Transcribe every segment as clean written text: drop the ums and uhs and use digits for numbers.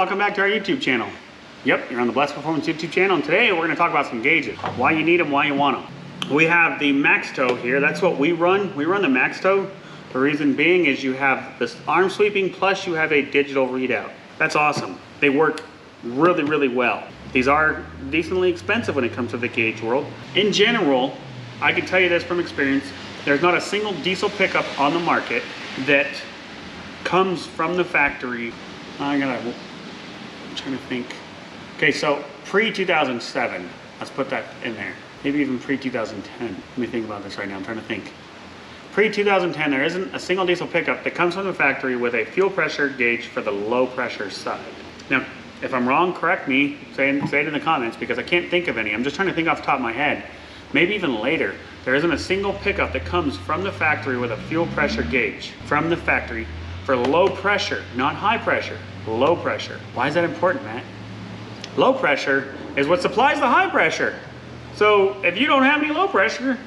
welcome back to our YouTube channel. Yep, you're on the Blessed Performance YouTube channel, and today we're going to talk about some gauges. Why you need them, why you want them. We have the MaxTow here. That's what we run. We run the MaxTow. The reason being is you have this arm sweeping plus you have a digital readout. That's awesome. They work really, really well. These are decently expensive when it comes to the gauge world. In general, I can tell you this from experience, there's not a single diesel pickup on the market that comes from the factory. I'm trying to think. Okay, so pre-2007, let's put that in there. Maybe even pre-2010. Let me think about this right now, I'm trying to think. Pre-2010, there isn't a single diesel pickup that comes from the factory with a fuel pressure gauge for the low pressure side. Now, if I'm wrong, correct me, say it in the comments, because I can't think of any. I'm just trying to think off the top of my head. Maybe even later. There isn't a single pickup that comes from the factory with a fuel pressure gauge from the factory for low pressure, not high pressure, low pressure. Why is that important, Matt? Low pressure is what supplies the high pressure. So if you don't have any low pressure,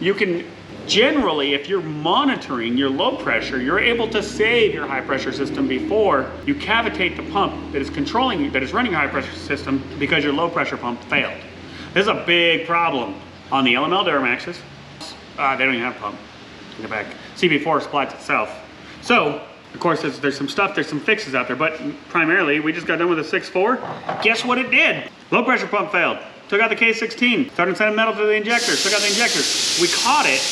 you can generally, if you're monitoring your low pressure, you're able to save your high pressure system before you cavitate the pump that is controlling you, that is running your high pressure system because your low pressure pump failed. This is a big problem on the LML Duramaxes. They don't even have a pump. In the back, CB4 supplies itself. So, of course, there's some stuff, there's some fixes out there, but primarily, we just got done with a 6.4. Guess what it did? Low pressure pump failed. Took out the K16, started sending metal to the injectors, took out the injectors. We caught it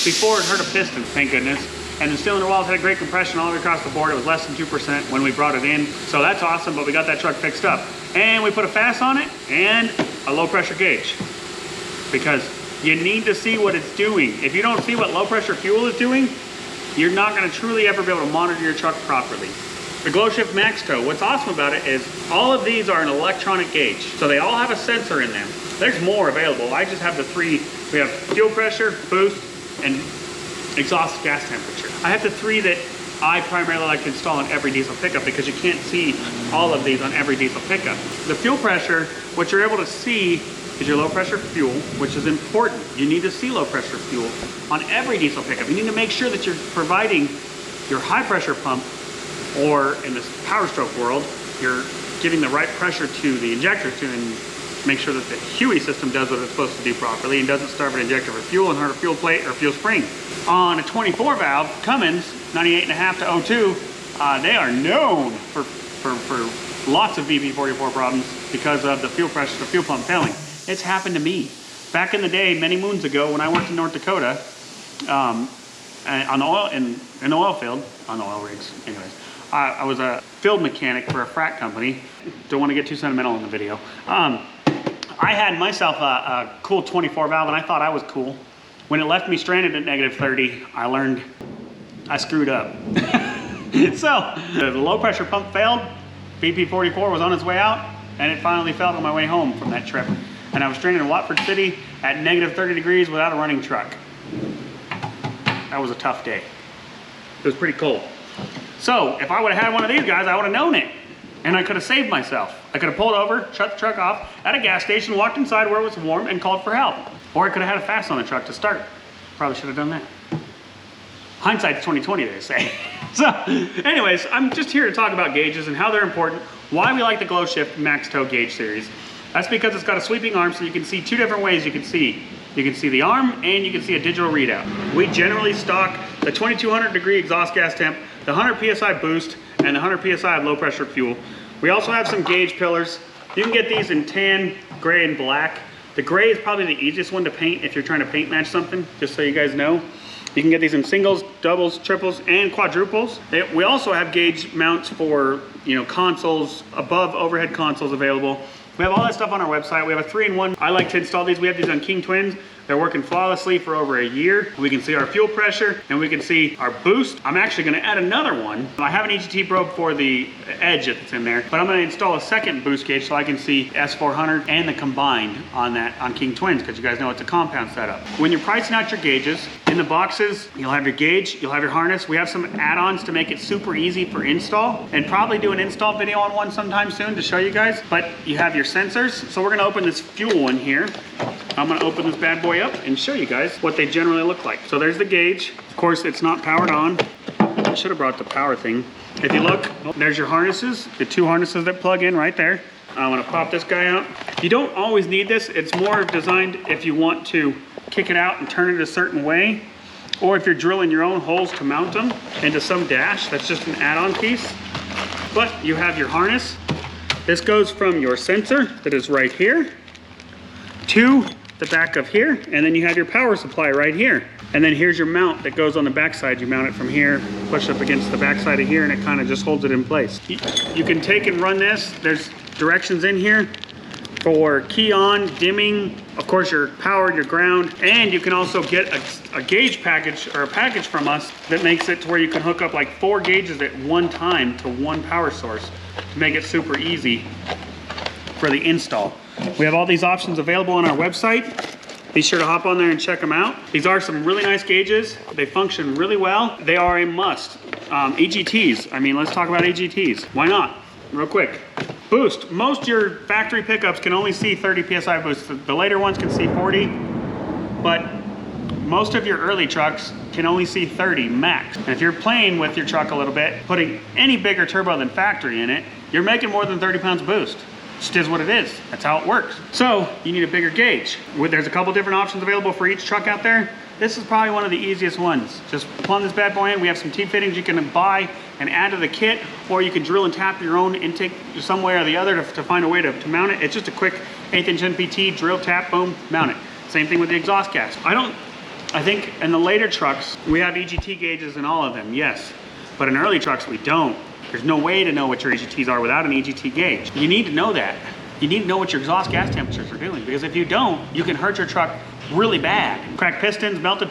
before it hurt a piston, thank goodness. And the cylinder walls had great compression all the way across the board. It was less than 2% when we brought it in. So that's awesome, but we got that truck fixed up. And we put a FAS on it and a low pressure gauge. Because you need to see what it's doing. If you don't see what low pressure fuel is doing, you're not gonna truly ever be able to monitor your truck properly. The GlowShift MaxTow, what's awesome about it is all of these are an electronic gauge. So they all have a sensor in them. There's more available. I just have the three. We have fuel pressure, boost, and exhaust gas temperature. I have the three that I primarily like to install on every diesel pickup because you can't see all of these on every diesel pickup. The fuel pressure, what you're able to see is your low pressure fuel, which is important. You need to see low pressure fuel on every diesel pickup. You need to make sure that you're providing your high pressure pump, or in this power stroke world, you're giving the right pressure to the injector to make sure that the HUE system does what it's supposed to do properly and doesn't starve an injector for fuel and hurt a fuel plate or fuel spring. On a 24 valve Cummins 98.5 to 02, they are known for lots of VP44 problems because of the fuel pressure, the fuel pump failing. It's happened to me. Back in the day, many moons ago, when I worked in North Dakota, on the oil field, on the oil rigs, anyways. I was a field mechanic for a frac company. Don't want to get too sentimental in the video. I had myself a cool 24 valve and I thought I was cool. When it left me stranded at -30, I learned I screwed up. So the low pressure pump failed. VP44 was on its way out and it finally failed on my way home from that trip. And I was stranded in Watford City at -30 degrees without a running truck. That was a tough day. It was pretty cold. So if I would have had one of these guys, I would have known it. And I could have saved myself. I could have pulled over, shut the truck off at a gas station, walked inside where it was warm and called for help. Or I could have had a FAS on the truck to start. Probably should have done that. Hindsight's 20/20, they say. So anyways, I'm just here to talk about gauges and how they're important, why we like the GlowShift MaxTow gauge series. That's because it's got a sweeping arm, so you can see two different ways you can see. You can see the arm and you can see a digital readout. We generally stock the 2200 degree exhaust gas temp, the 100 PSI boost, and the 100 PSI of low pressure fuel. We also have some gauge pillars. You can get these in tan, gray, and black. The gray is probably the easiest one to paint if you're trying to paint match something, just so you guys know. You can get these in singles, doubles, triples, and quadruples. We also have gauge mounts for, consoles, above overhead consoles available. We have all that stuff on our website. We have a 3-in-1. I like to install these. We have these on King Twins. They're working flawlessly for over a year. We can see our fuel pressure and we can see our boost. I'm actually gonna add another one. I have an EGT probe for the edge that's in there, but I'm gonna install a second boost gauge so I can see S400 and the combined on King Twins, because you guys know it's a compound setup. When you're pricing out your gauges, in the boxes, you'll have your gauge, you'll have your harness. We have some add-ons to make it super easy for install, and probably do an install video on one sometime soon to show you guys. But you have your sensors. So we're gonna open this fuel one here. I'm gonna open this bad boy up and show you guys what they generally look like. So there's the gauge. Of course, it's not powered on. should have brought the power thing. If you look, there's your harnesses, the 2 harnesses that plug in right there. I'm gonna pop this guy out. You don't always need this. It's more designed if you want to kick it out and turn it a certain way, or if you're drilling your own holes to mount them into some dash. That's just an add-on piece. But you have your harness. This goes from your sensor that is right here to the back of here, and then you have your power supply right here. And then here's your mount that goes on the backside. You mount it from here, push up against the backside of here, and it kind of just holds it in place. You can take and run this. There's directions in here for key on, dimming, of course your power, your ground, and you can also get a gauge package or a package from us that makes it to where you can hook up like 4 gauges at one time to one power source to make it super easy for the install. We have all these options available on our website. Be sure to hop on there and check them out. These are some really nice gauges. They function really well. They are a must. EGTs, I mean, let's talk about EGTs. Why not? Real quick. Boost. Most of your factory pickups can only see 30 PSI boost. The later ones can see 40, but most of your early trucks can only see 30 max. And if you're playing with your truck a little bit, putting any bigger turbo than factory in it, you're making more than 30 pounds of boost. Just is what it is. That's how it works. So you need a bigger gauge. There's a couple different options available for each truck out there. This is probably one of the easiest ones. Just plumb this bad boy in. We have some T-fittings you can buy and add to the kit, or you can drill and tap your own intake some way or the other to find a way to mount it. It's just a quick 1/8 inch NPT, drill, tap, boom, mount it. Same thing with the exhaust gas. I think in the later trucks, we have EGT gauges in all of them, yes. But in early trucks, we don't. There's no way to know what your EGTs are without an EGT gauge. You need to know that. You need to know what your exhaust gas temperatures are doing, because if you don't, you can hurt your truck really bad. Cracked pistons, melted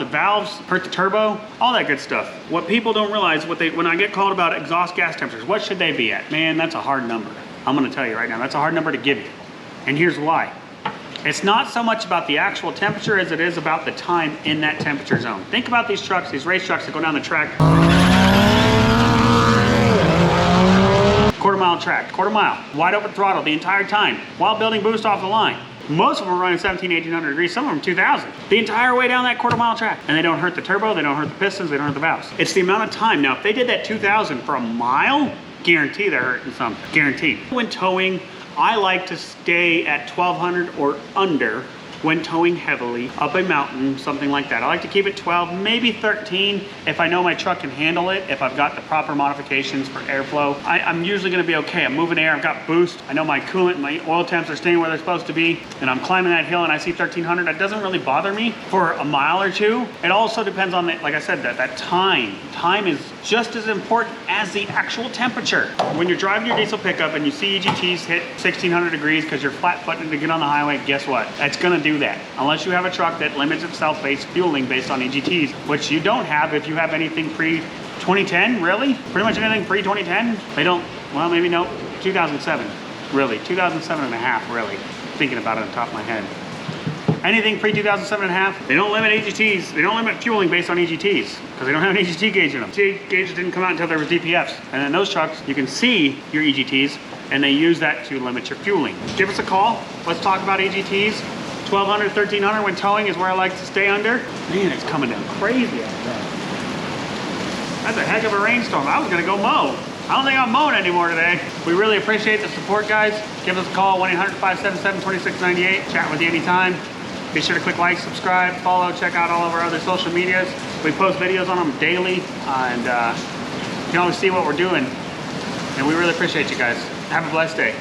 valves, hurt the turbo, all that good stuff. What people don't realize, when I get called about exhaust gas temperatures, what should they be at? Man, that's a hard number. I'm gonna tell you right now, that's a hard number to give you. And here's why. It's not so much about the actual temperature as it is about the time in that temperature zone. Think about these trucks, these race trucks that go down the track. Quarter-mile track, quarter-mile, wide open throttle the entire time while building boost off the line. Most of them are running 1800 degrees, some of them 2000. The entire way down that quarter-mile track. And they don't hurt the turbo, they don't hurt the pistons, they don't hurt the valves. It's the amount of time. Now, if they did that 2000 for a mile, guarantee they're hurting something, guaranteed. When towing, I like to stay at 1200 or under when towing heavily up a mountain, something like that. I like to keep it 12, maybe 13 if I know my truck can handle it, if I've got the proper modifications for airflow. I'm usually gonna be okay. I'm moving air, I've got boost. I know my coolant and my oil temps are staying where they're supposed to be, and I'm climbing that hill and I see 1300. That doesn't really bother me for a mile or two. It also depends on, like I said, that time. Time is just as important as the actual temperature. When you're driving your diesel pickup and you see EGTs hit 1600 degrees because you're flat-footed to get on the highway, guess what? That's gonna do that. Unless you have a truck that limits itself fueling based on EGTs, which you don't have if you have anything pre-2010, really? Pretty much anything pre-2010? They don't, well, maybe no, 2007, really. 2007 and a half, really. Thinking about it on top of my head. Anything pre-2007 and a half, they don't limit EGTs, they don't limit fueling based on EGTs, because they don't have an EGT gauge in them. EGT gauges didn't come out until there was DPFs. And in those trucks, you can see your EGTs, and they use that to limit your fueling. Give us a call, let's talk about EGTs. 1200, 1300 when towing is where I like to stay under. Man, it's coming down crazy out there. That's a heck of a rainstorm. I was gonna go mow. I don't think I'm mowing anymore today. We really appreciate the support, guys. Give us a call, 1-800-577-2698. Chat with you anytime. Be sure to click like, subscribe, follow, check out all of our other social medias. We post videos on them daily, and you can always see what we're doing. And we really appreciate you guys. Have a blessed day.